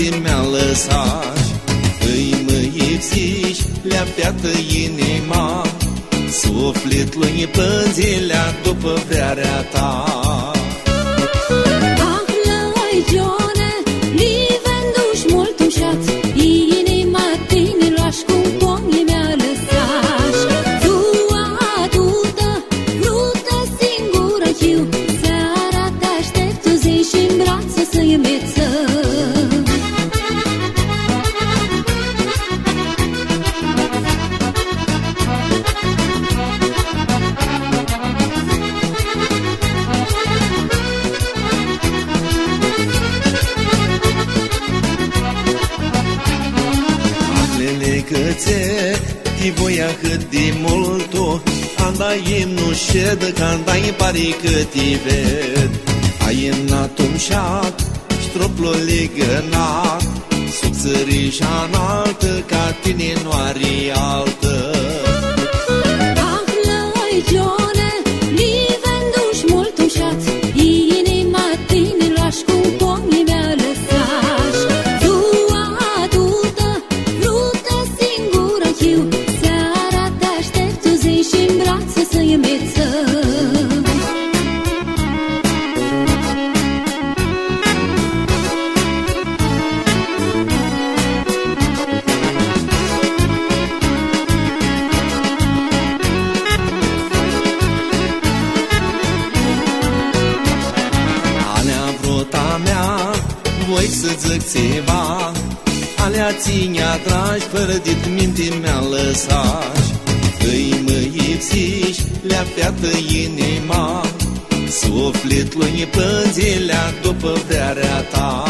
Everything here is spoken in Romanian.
mintea mi-a lăsat. Îi mă ipsiși, le-a piată inima, sufletul-i pânzilea după vrearea ta. Ti voia cât de molto, andai nu șed, că andai pari că ti ved. Ai înnatum șat, stroplo legănat, sub țărișa înaltă, ca tine nu are altă. Voi să zic ceva, alea ține-a dragi, fără dit minte mi-a lăsat. Îi mă ipsiși, le-a piată inima, sufletul-i pânzilea după vrearea ta.